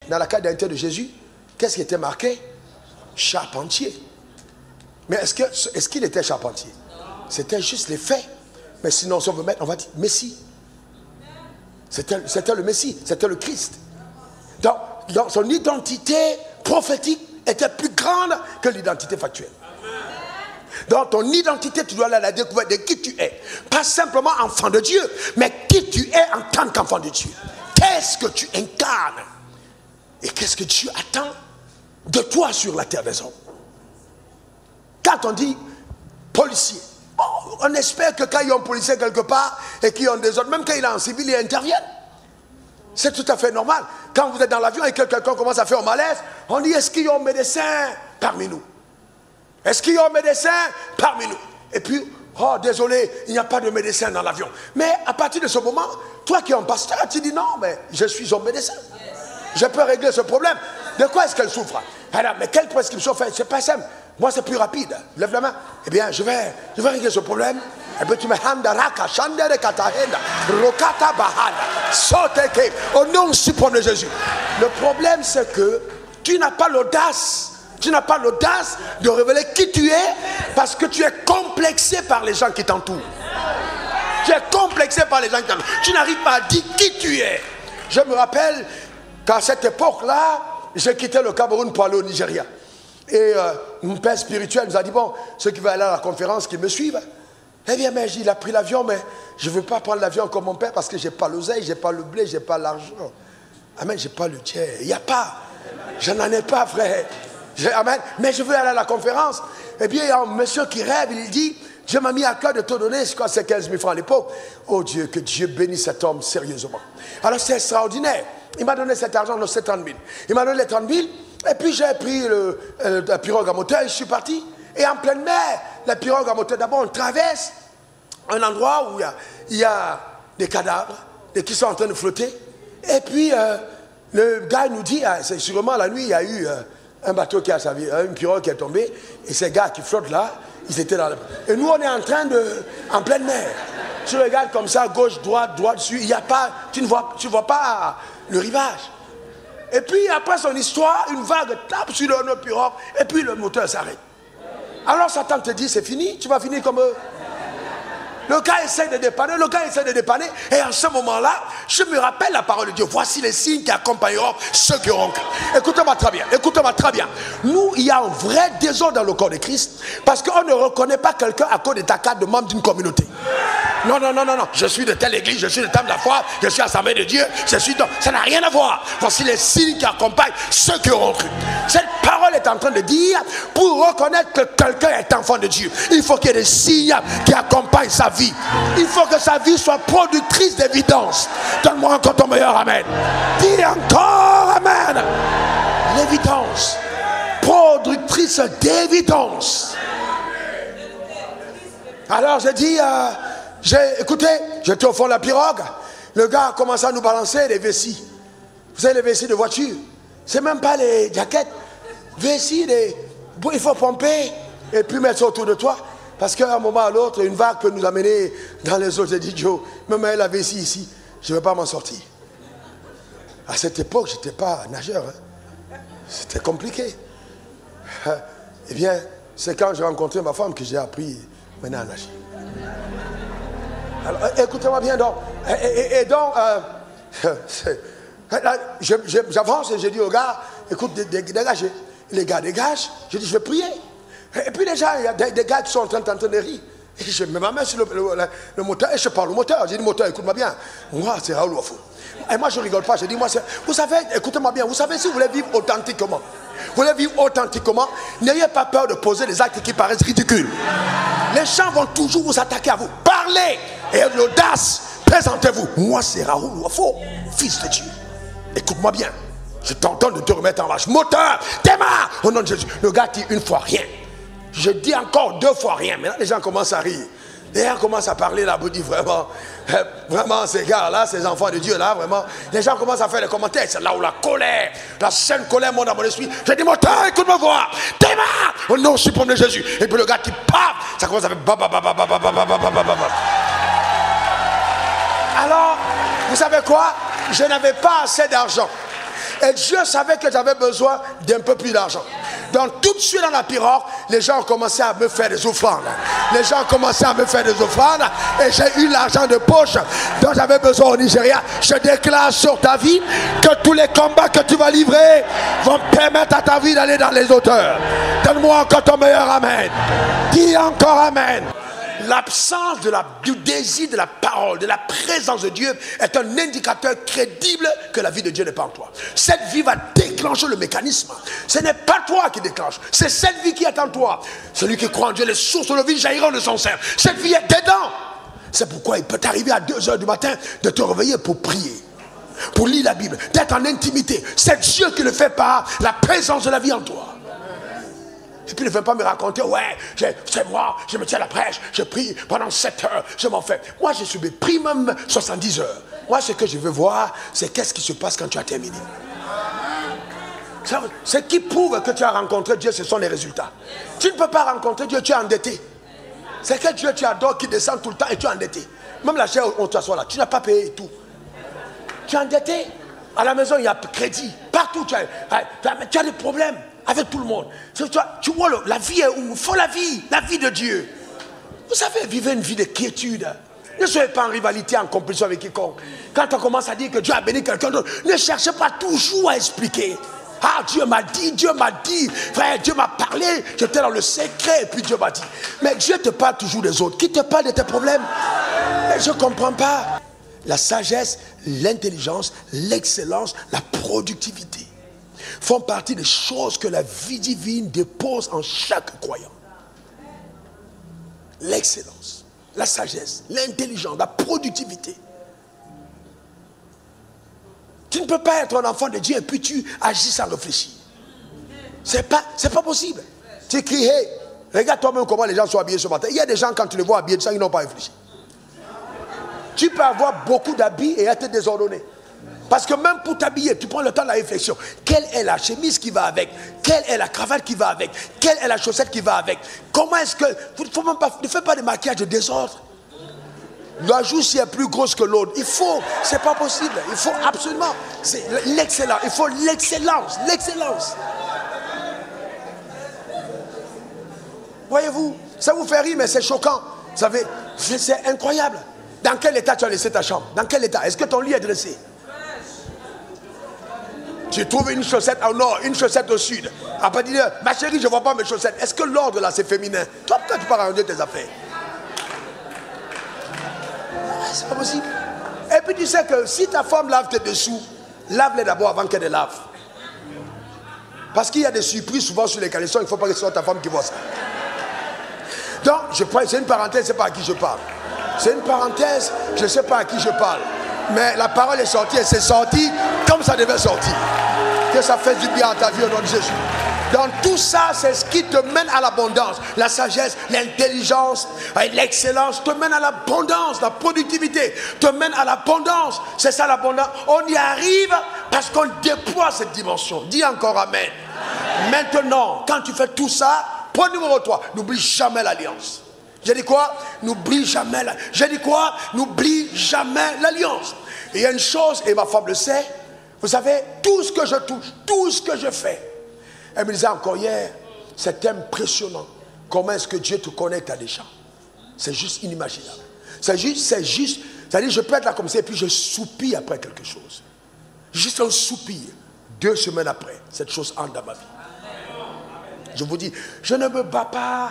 dans la carte d'identité de Jésus, qu'est-ce qui était marqué? Charpentier. Mais est-ce qu'il était charpentier? C'était juste les faits. Mais sinon, si on veut mettre, on va dire Messie. C'était le Messie, c'était le Christ. Donc son identité prophétique était plus grande que l'identité factuelle. Donc ton identité, tu dois aller à la découverte de qui tu es. Pas simplement enfant de Dieu, mais qui tu es en tant qu'enfant de Dieu. Qu'est-ce que tu incarnes? Et qu'est-ce que Dieu attend de toi sur la terre des hommes? Quand on dit policier, on espère que quand il y a un policier quelque part et qu'il y a des autres, même quand il est en civil, il intervient. C'est tout à fait normal. Quand vous êtes dans l'avion et que quelqu'un commence à faire un malaise, on dit, est-ce qu'il y a un médecin parmi nous? Est-ce qu'il y a un médecin parmi nous? Et puis, oh désolé, il n'y a pas de médecin dans l'avion. Mais à partir de ce moment, toi qui es un pasteur, tu dis non, mais je suis un médecin. Je peux régler ce problème. De quoi est-ce qu'elle souffre? Alors, mais quelle prescription fait? C'est pas simple. Moi, c'est plus rapide. Lève la main. Eh bien, je vais régler ce problème. Et puis tu me handaraka, chandere katahenda, rokata bahana, soteke, au nom suprême de Jésus. Le problème, c'est que tu n'as pas l'audace. Tu n'as pas l'audace de révéler qui tu es parce que tu es complexé par les gens qui t'entourent. Tu es complexé par les gens qui t'entourent. Tu n'arrives pas à dire qui tu es. Je me rappelle qu'à cette époque-là, j'ai quitté le Cameroun pour aller au Nigeria. Et mon père spirituel nous a dit, bon, ceux qui veulent aller à la conférence, qui me suivent. Eh bien, mais il a pris l'avion, mais je ne veux pas prendre l'avion comme mon père parce que je n'ai pas l'oseille, je n'ai pas le blé, je n'ai pas l'argent. Amen, je n'ai pas le Dieu. Il n'y a pas. Je n'en ai pas, frère. Amen. Mais je veux aller à la conférence. Eh bien, il y a un monsieur qui rêve, il dit, Dieu m'a mis à cœur de te donner, je crois que c'est 15 000 francs à l'époque. Oh Dieu, que Dieu bénisse cet homme sérieusement. Alors c'est extraordinaire. Il m'a donné cet argent, c'est 30 000. Il m'a donné les 30 000, et puis j'ai pris la pirogue à moteur et je suis parti. Et en pleine mer, la pirogue à moteur, d'abord on traverse un endroit où il y a des cadavres qui sont en train de flotter. Et puis le gars nous dit, c'est sûrement la nuit, il y a eu un bateau qui a servi, une pirogue qui est tombée, et ces gars qui flottent là, ils étaient dans le... Et nous on est en pleine mer. Tu regardes comme ça, gauche, droite, dessus, il n'y a pas, tu vois pas le rivage. Et puis après son histoire, une vague tape sur notre pirogue, et puis le moteur s'arrête. Alors Satan te dit, c'est fini, tu vas finir comme eux. Le gars essaie de dépanner, et en ce moment-là, je me rappelle la parole de Dieu. Voici les signes qui accompagneront ceux qui auront cru. Écoutez-moi très bien. Nous, il y a un vrai désordre dans le corps de Christ, parce qu'on ne reconnaît pas quelqu'un à cause de ta carte de membre d'une communauté. Non. Je suis de telle église, je suis de telle de la foi, je suis assemblée de Dieu, ça n'a rien à voir. Voici les signes qui accompagnent ceux qui auront cru. Cette parole est en train de dire, pour reconnaître que quelqu'un est enfant de Dieu, il faut qu'il y ait des signes qui accompagnent sa vie. Il faut que sa vie soit productrice d'évidence. Donne-moi encore ton meilleur amen. Dis encore amen. L'évidence. Productrice d'évidence. Alors j'ai dit, écoutez, j'étais au fond de la pirogue. Le gars a commencé à nous balancer les vessies. Vous savez, les vessies de voiture. C'est même pas les jaquettes. Vessies, il faut pomper et puis mettre ça autour de toi. Parce qu'à un moment à l'autre, une vague peut nous amener dans les eaux. J'ai dit, Joe, même la vessie ici, je ne vais pas m'en sortir. À cette époque, je n'étais pas nageur. Hein. C'était compliqué. Eh bien, c'est quand j'ai rencontré ma femme que j'ai appris maintenant à nager. Alors, écoutez-moi bien donc. J'avance et je dis au gars, écoute, dégagez. Les gars dégagent. Je dis, je vais prier. Et puis déjà, il y a des gars qui sont en train de rire. Et je mets ma main sur le moteur et je parle au moteur. J'ai dit, moteur, écoute-moi bien. Moi, c'est Raoul Wafo. Et moi, je rigole pas. Je dis, moi, vous savez, écoutez-moi bien, vous savez, si vous voulez vivre authentiquement, n'ayez pas peur de poser des actes qui paraissent ridicules. Les gens vont toujours vous attaquer à vous. Parlez et l'audace, présentez-vous. Moi, c'est Raoul Wafo, fils de Dieu. Écoute-moi bien. Je t'entends de te remettre en marche. Moteur, démarre au nom de Jésus. Le gars dit une fois rien. Je dis encore 2 fois rien. Maintenant, les gens commencent à rire. Les gens commencent à parler là, vous dites vraiment, ces gars-là, ces enfants de Dieu là, vraiment. Les gens commencent à faire des commentaires. C'est là où la colère, la sainte colère monte dans mon esprit. Je dis, moteur, écoute-moi voir. Démarre au nom suprême de Jésus. Et puis le gars qui paf, ça commence à faire Alors, vous savez quoi? Je n'avais pas assez d'argent. Et Dieu savait que j'avais besoin d'un peu plus d'argent. Donc tout de suite dans la pirogue, les gens ont commencé à me faire des offrandes. Les gens ont commencé à me faire des offrandes. Et j'ai eu l'argent de poche dont j'avais besoin au Nigeria. Je déclare sur ta vie que tous les combats que tu vas livrer vont permettre à ta vie d'aller dans les hauteurs. Donne-moi encore ton meilleur amen. Dis encore amen. L'absence du désir de la parole, de la présence de Dieu est un indicateur crédible que la vie de Dieu n'est pas en toi. Cette vie va déclencher le mécanisme. Ce n'est pas toi qui déclenche, c'est cette vie qui est en toi. Celui qui croit en Dieu, les sources de la vie jailliront de son sein. Cette vie est dedans. C'est pourquoi il peut t'arriver à 2 h du matin de te réveiller pour prier, pour lire la Bible, d'être en intimité. C'est Dieu qui le fait par la présence de la vie en toi. Et puis ne viens pas me raconter, ouais, c'est moi, je me tiens à la prêche, je prie pendant 7 heures, je m'en fais. Moi, je suis pris même 70 heures. Moi, ce que je veux voir, c'est qu'est-ce qui se passe quand tu as terminé. Ce qui prouve que tu as rencontré Dieu, ce sont les résultats. Tu ne peux pas rencontrer Dieu, tu es endetté. C'est quel Dieu tu adores qui descend tout le temps et tu es endetté. Même la chair où on t'assoit là, tu n'as pas payé et tout. Tu es endetté. À la maison, il y a crédit. Partout, tu as des problèmes avec tout le monde. Tu vois, la vie est où? Il faut la vie de Dieu. Vous savez, vivez une vie de quiétude. Ne soyez pas en rivalité, en compétition avec quiconque. Quand on commence à dire que Dieu a béni quelqu'un d'autre, ne cherchez pas toujours à expliquer. Ah, Dieu m'a dit, frère, Dieu m'a parlé, j'étais dans le secret et puis Dieu m'a dit. Mais Dieu te parle toujours des autres. Qui te parle de tes problèmes? Mais je ne comprends pas. La sagesse, l'intelligence, l'excellence, la productivité font partie des choses que la vie divine dépose en chaque croyant. L'excellence, la sagesse, l'intelligence, la productivité. Tu ne peux pas être un enfant de Dieu et puis tu agis sans réfléchir. C'est pas possible. Tu cries, hey, regarde toi-même comment les gens sont habillés ce matin. Il y a des gens, quand tu les vois habillés, ils n'ont pas réfléchi. Tu peux avoir beaucoup d'habits et être désordonné. Parce que même pour t'habiller, tu prends le temps de la réflexion. Quelle est la chemise qui va avec? Quelle est la cravate qui va avec? Quelle est la chaussette qui va avec? Comment est-ce que... Ne fais pas de maquillage de désordre. La joue si est plus grosse que l'autre. Il faut, c'est pas possible. Il faut absolument, c'est l'excellence. Il faut l'excellence. Voyez-vous, ça vous fait rire, mais c'est choquant. Vous savez, c'est incroyable. Dans quel état tu as laissé ta chambre? Dans quel état? Est-ce que ton lit est dressé? Tu trouves une chaussette au nord, une chaussette au sud. Après, tu dis, ma chérie, je ne vois pas mes chaussettes. Est-ce que l'ordre là, c'est féminin? Toi, pourquoi tu peux arranger tes affaires? C'est pas possible. Et puis tu sais que si ta femme lave tes dessous, lave-les d'abord avant qu'elle les lave. Parce qu'il y a des surprises souvent sur les caleçons, il ne faut pas que ce soit ta femme qui voit ça. Donc, c'est une parenthèse, je ne sais pas à qui je parle. C'est une parenthèse, je ne sais pas à qui je parle. Mais la parole est sortie et c'est sorti comme ça devait sortir. Que ça fasse du bien à ta vie au nom de Jésus. Dans tout ça, c'est ce qui te mène à l'abondance. La sagesse, l'intelligence, l'excellence te mène à l'abondance. La productivité te mène à l'abondance. C'est ça l'abondance. On y arrive parce qu'on déploie cette dimension. Dis encore amen. Maintenant, quand tu fais tout ça, point numéro 3, n'oublie jamais l'alliance. J'ai dit quoi? N'oublie jamais l'alliance. Et il y a une chose, et ma femme le sait, vous savez, tout ce que je touche, tout ce que je fais, elle me disait encore hier, c'est impressionnant. Comment est-ce que Dieu te connecte à des gens? C'est juste inimaginable. C'est juste, c'est-à-dire je peux être là comme ça et puis je soupire après quelque chose. Juste un soupir. 2 semaines après, cette chose entre dans ma vie. Je vous dis, je ne me bats pas.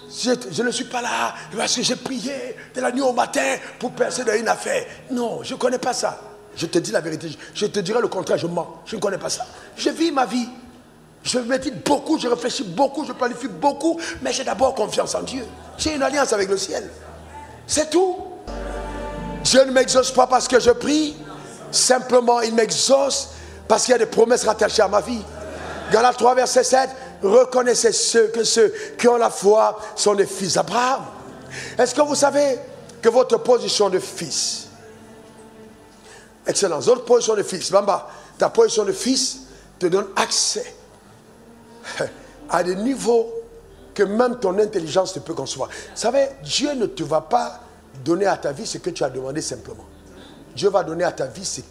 Je ne suis pas là parce que j'ai prié de la nuit au matin pour percer dans une affaire. Non, je ne connais pas ça. Je te dis la vérité. Je te dirai le contraire, je mens. Je ne connais pas ça. Je vis ma vie. Je médite beaucoup, je réfléchis beaucoup, je planifie beaucoup, mais j'ai d'abord confiance en Dieu. J'ai une alliance avec le ciel. C'est tout. Dieu ne m'exauce pas parce que je prie. Simplement, il m'exauce parce qu'il y a des promesses rattachées à ma vie. Galates 3, verset 7. Reconnaissez ceux qui ont la foi sont des fils d'Abraham. Est-ce que vous savez que votre position de fils, excellence, votre position de fils, Bamba, ta position de fils te donne accès à des niveaux que même ton intelligence ne peut concevoir. Vous savez, Dieu ne te va pas donner à ta vie ce que tu as demandé simplement. Dieu va donner à ta vie ce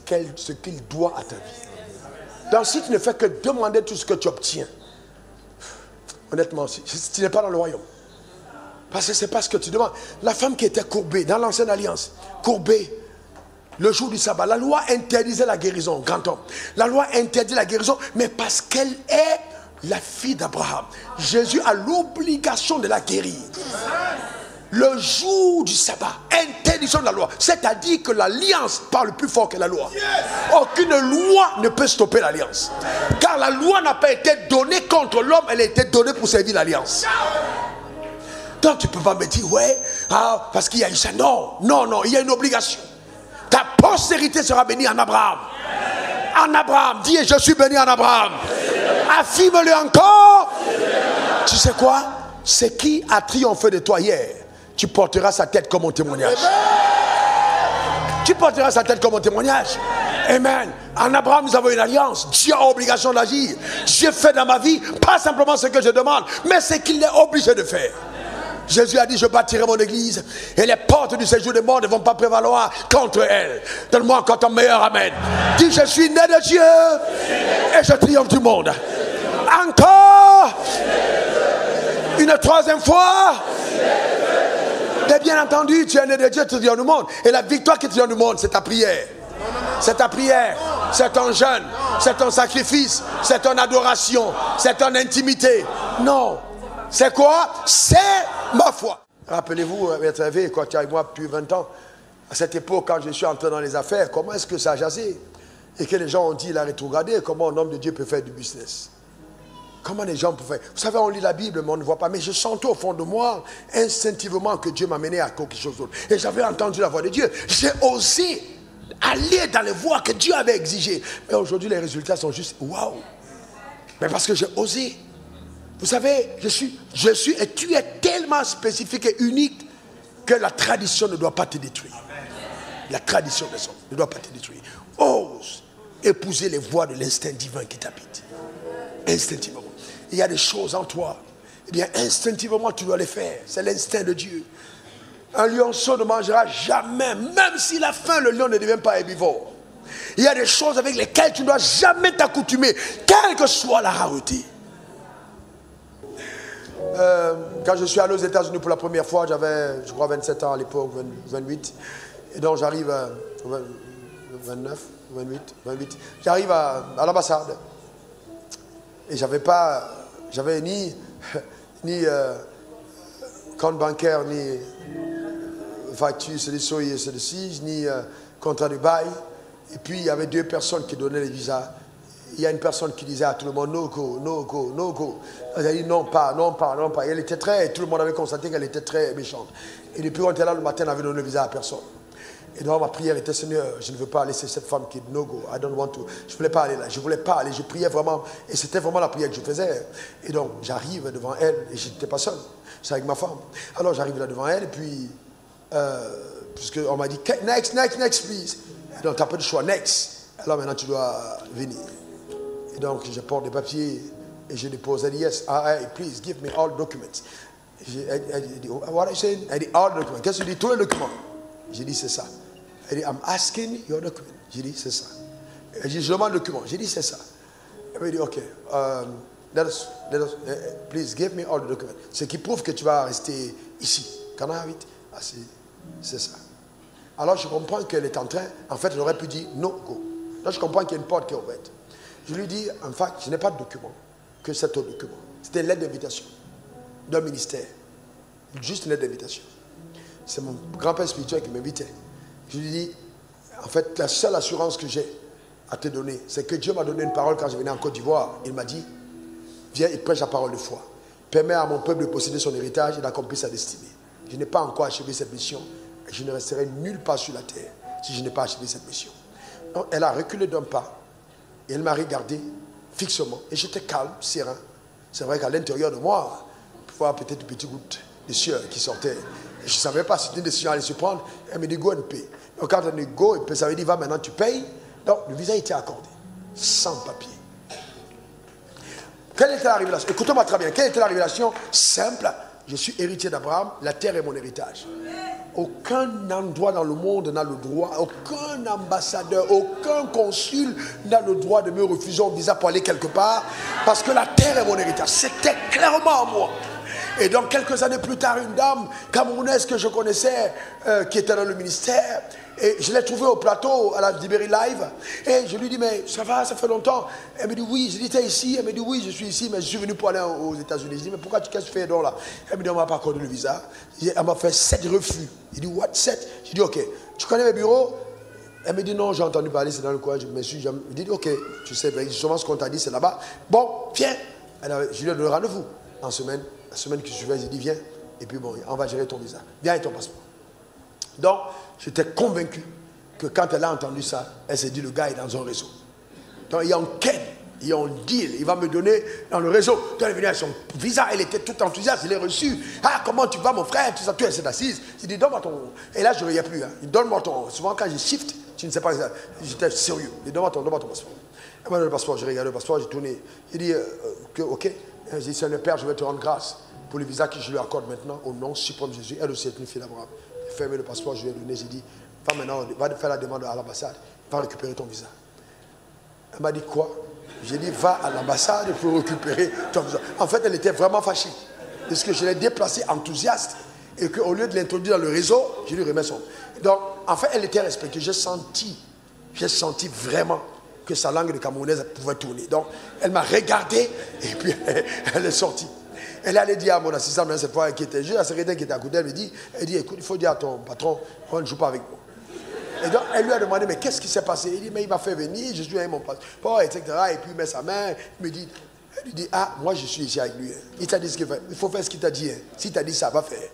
qu'il doit à ta vie. Donc si tu ne fais que demander tout ce que tu obtiens, honnêtement, tu n'es pas dans le royaume. Parce que ce n'est pas ce que tu demandes. La femme qui était courbée dans l'ancienne alliance, courbée, le jour du sabbat, la loi interdisait la guérison, grand homme. La loi interdit la guérison, mais parce qu'elle est la fille d'Abraham. Jésus a l'obligation de la guérir. Le jour du sabbat, interdiction de la loi. C'est-à-dire que l'alliance parle plus fort que la loi. Aucune loi ne peut stopper l'alliance. Car la loi n'a pas été donnée contre l'homme, elle a été donnée pour servir l'alliance. Donc tu ne peux pas me dire, ouais, parce qu'il y a eu ça. Non, non, non, il y a une obligation. Ta postérité sera bénie en Abraham. En Abraham, dis, je suis béni en Abraham. Affirme-le encore. Tu sais quoi? C'est qui a triomphé de toi hier? Tu porteras sa tête comme un témoignage. Tu porteras sa tête comme un témoignage. Amen. En Abraham, nous avons une alliance. Dieu a obligation d'agir. Dieu fait dans ma vie, pas simplement ce que je demande, mais ce qu'il est obligé de faire. Jésus a dit, je bâtirai mon église et les portes du séjour des morts ne vont pas prévaloir contre elle. Donne-moi encore ton meilleur amen. Dis, je suis né de Dieu et je triomphe du monde. Encore une troisième fois. Et bien entendu, tu es né de Dieu, tu triomphes du monde. Et la victoire qui triomphe du monde, c'est ta prière. C'est ta prière, c'est ton jeûne, c'est ton sacrifice, c'est ton adoration, c'est ton intimité. Non. C'est quoi? C'est ma foi. Rappelez-vous, être élevé, quand tu es avec moi depuis 20 ans, à cette époque, quand je suis entré dans les affaires, comment est-ce que ça a jasé? Et que les gens ont dit, il a rétrogradé, comment un homme de Dieu peut faire du business? Comment les gens peuvent faire? Vous savez, on lit la Bible, mais on ne voit pas. Mais je sentais au fond de moi, instinctivement, que Dieu m'a mené à quelque chose d'autre. Et j'avais entendu la voix de Dieu. J'ai osé aller dans les voies que Dieu avait exigées. Mais aujourd'hui, les résultats sont juste waouh. Mais parce que j'ai osé. Vous savez, je suis et tu es tellement spécifique et unique que la tradition ne doit pas te détruire. La tradition des hommes ne doit pas te détruire. Ose épouser les voies de l'instinct divin qui t'habite. Instinctivement. Il y a des choses en toi. Eh bien, instinctivement, tu dois les faire. C'est l'instinct de Dieu. Un lionceau ne mangera jamais, même s'il a faim, le lion ne devient pas herbivore. Il y a des choses avec lesquelles tu ne dois jamais t'accoutumer, quelle que soit la rareté. Quand je suis allé aux États-Unis pour la première fois, j'avais, je crois, 27 ans à l'époque, 28. Et donc j'arrive à 29, 28. J'arrive à l'ambassade. Et j'avais ni compte bancaire, ni facture, c'est de soyez, c'est de ci, ni contrat de bail. Et puis il y avait deux personnes qui donnaient les visas. Il y a une personne qui disait à tout le monde, no go, no go, no go. Elle a dit non pas, non pas, non pas. Et elle était tout le monde avait constaté qu'elle était très méchante. Et depuis qu'on était là le matin, elle n'avait donné le visa à personne. Et donc ma prière était, Seigneur, je ne veux pas laisser cette femme qui est no go, I don't want to. Je ne voulais pas aller là, je ne voulais pas aller, je priais vraiment. Et c'était vraiment la prière que je faisais. Et donc j'arrive devant elle, et je n'étais pas seul, c'est avec ma femme. Alors j'arrive là devant elle, et puis, puisqu'on m'a dit, next, please. Et donc tu n'as pas de choix, next. Alors maintenant tu dois venir. Et donc je porte des papiers et je dépose. Elle dit, yes, please give me all documents. Elle dit, what are you saying? Elle dit, all documents. Qu'est-ce que tu dis? Tous les documents. J'ai dit, c'est ça. Elle dit, I'm asking your document. J'ai dit, c'est ça. Elle dit, je demande le document. J'ai dit, c'est ça. Elle m'a dit, ok, let us, please give me all the documents. Ce qui prouve que tu vas rester ici. Can I have it? Ah, c'est ça. Alors je comprends qu'elle est en train, en fait, elle aurait pu dire, no, go. Là, je comprends qu'il y a une porte qui est ouverte. Je lui dis, en fait, je n'ai pas de document, que c'est un document. C'était une lettre d'invitation d'un ministère. Juste une lettre d'invitation. C'est mon grand-père spirituel qui m'invitait. Je lui dis, en fait, la seule assurance que j'ai à te donner, c'est que Dieu m'a donné une parole quand je venais en Côte d'Ivoire. Il m'a dit, viens et prêche la parole de foi. Permets à mon peuple de posséder son héritage et d'accomplir sa destinée. Je n'ai pas encore achevé cette mission et je ne resterai nulle part sur la terre si je n'ai pas achevé cette mission. Donc, elle a reculé d'un pas et elle m'a regardé fixement et j'étais calme, serein. C'est vrai qu'à l'intérieur de moi, je pouvais avoir peut-être une petite goutte de sueur qui sortait. Je ne savais pas si c'était une décision à aller se prendre. Elle me dit, go and pay. Donc quand on dit go, ça veut dire, va maintenant, tu payes. Donc le visa était accordé, sans papier. Quelle était la révélation? Écoutez-moi très bien. Quelle était la révélation? Simple. Je suis héritier d'Abraham, la terre est mon héritage. aucun endroit dans le monde n'a le droit, aucun ambassadeur, aucun consul n'a le droit de me refuser un visa pour aller quelque part, parce que la terre est mon héritage. C'était clairement à moi. Et donc quelques années plus tard, une dame camerounaise que je connaissais, qui était dans le ministère, et je l'ai trouvée au plateau à la Libéry Live, et je lui dis, mais ça va, ça fait longtemps. Elle me dit, oui. Je dis, t'es ici? Elle me dit, oui, je suis ici, mais je suis venu pour aller aux États-Unis. Je dis, mais pourquoi qu'est-ce que tu fais donc là? Elle me dit, on m'a pas accordé le visa. Elle m'a fait 7 refus. Il dit, what, 7? Je dis, ok, tu connais mes bureaux? Elle me dit, non, j'ai entendu parler, c'est dans le coin, je me suis jamais... Je dis, ok, tu sais, justement ce qu'on t'a dit, c'est là-bas. Bon, viens. Je lui ai donné rendez-vous en semaine. La semaine qui suivait, j'ai dit, viens, et puis bon, on va gérer ton visa. Viens avec ton passeport. Donc, j'étais convaincu que quand elle a entendu ça, elle s'est dit, le gars est dans un réseau. Donc, il y a un ken, il y a un deal, il va me donner dans le réseau. Donc, elle est venue avec son visa, elle était toute enthousiaste, il est reçu. Ah, comment tu vas, mon frère? Tout ça, tout, elle s'est assise. J'ai dit, donne-moi ton... Et là, je ne riais plus. Hein. Donne-moi ton... Souvent, quand je shift, tu ne sais pas, j'étais sérieux. J'ai dit, donne-moi ton passeport. Elle m'a donné le passeport, j'ai regardé le passeport, j'ai tourné. J'ai dit, ok. J'ai dit, Seigneur Père, je vais te rendre grâce pour le visa que je lui accorde maintenant au nom suprême de Jésus. Elle aussi est une fille d'Abraham. J'ai fermé le passeport, je lui ai donné, j'ai dit, va maintenant, va faire la demande à l'ambassade, va récupérer ton visa. Elle m'a dit quoi? J'ai dit, va à l'ambassade pour récupérer ton visa. En fait, elle était vraiment fâchée. Parce que je l'ai déplacée enthousiaste et qu'au lieu de l'introduire dans le réseau, je lui remets son. Donc, en fait, elle était respectée. J'ai senti vraiment que sa langue de camerounaise pouvait tourner. Donc, elle m'a regardé et puis elle est sortie. Elle allait dire à mon assistant, mais cette fois, qui était juste la secrétaire qui était à côté, elle dit, écoute, il faut dire à ton patron, on ne joue pas avec moi. Et donc, elle lui a demandé, mais qu'est-ce qui s'est passé? Il dit, mais il m'a fait venir, je suis avec mon passeport, etc. Et puis il met sa main, il me dit, elle lui dit, ah, moi je suis ici avec lui. Il t'a dit ce qu'il fait. Il faut faire ce qu'il t'a dit. Hein. Si t'a dit ça, va faire.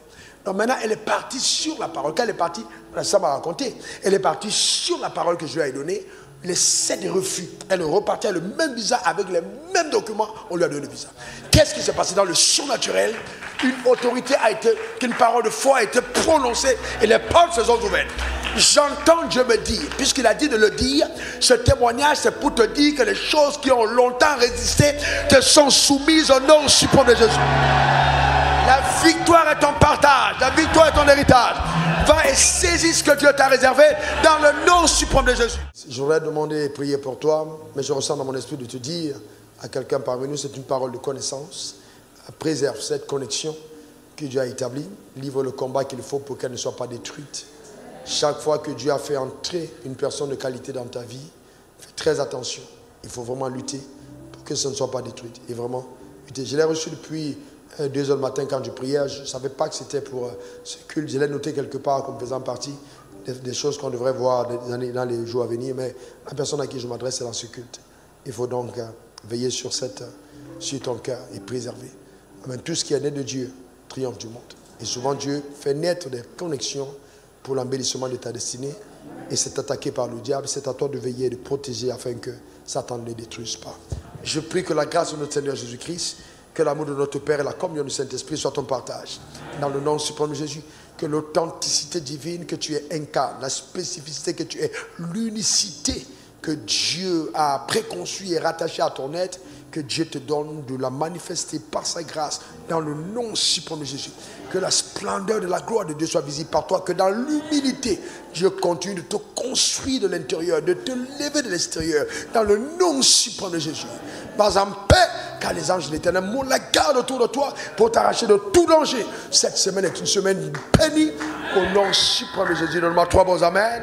Donc maintenant, elle est partie sur la parole. Quand elle est partie, ça m'a raconté, elle est partie sur la parole que je lui ai donnée. Les 7 refus. Elle est repartie avec le même visa, avec les mêmes documents, on lui a donné le visa. Qu'est-ce qui s'est passé dans le surnaturel? Une autorité a été, qu'une parole de foi a été prononcée et les portes se sont ouvertes. J'entends Dieu me dire, puisqu'il a dit de le dire, ce témoignage c'est pour te dire que les choses qui ont longtemps résisté te sont soumises au nom suprême de Jésus. La victoire est ton partage, la victoire est ton héritage. Va et saisis ce que Dieu t'a réservé dans le nom suprême de Jésus. Je voudrais demander et prier pour toi, mais je ressens dans mon esprit de te dire à quelqu'un parmi nous, c'est une parole de connaissance. Préserve cette connexion que Dieu a établie. Livre le combat qu'il faut pour qu'elle ne soit pas détruite. Chaque fois que Dieu a fait entrer une personne de qualité dans ta vie, fais très attention. Il faut vraiment lutter pour que ça ne soit pas détruit. Et vraiment lutter. Je l'ai reçu depuis 2 heures du matin quand je priais. Je ne savais pas que c'était pour ce culte. Je l'ai noté quelque part comme faisant partie des choses qu'on devrait voir dans les jours à venir. Mais la personne à qui je m'adresse, c'est dans ce culte. Il faut donc veiller sur ton cœur et préserver. Amen. Tout ce qui est né de Dieu triomphe du monde. Et souvent Dieu fait naître des connexions pour l'embellissement de ta destinée. Et c'est attaqué par le diable. C'est à toi de veiller et de protéger afin que Satan ne les détruise pas. Je prie que la grâce de notre Seigneur Jésus-Christ, que l'amour de notre Père et la communion du Saint-Esprit soient ton partage. Dans le nom suprême de Jésus, que l'authenticité divine que tu es incarne, la spécificité que tu es, l'unicité que Dieu a préconçue et rattachée à ton être, que Dieu te donne de la manifester par sa grâce dans le nom suprême de Jésus. Que la splendeur de la gloire de Dieu soit visible par toi, que dans l'humilité, Dieu continue de te construire de l'intérieur, de te lever de l'extérieur, dans le nom suprême de Jésus. Vas en paix, car les anges de l'Éternel montent la garde autour de toi pour t'arracher de tout danger. Cette semaine est une semaine bénie au nom suprême de Jésus. Donne-moi 3 bons amen.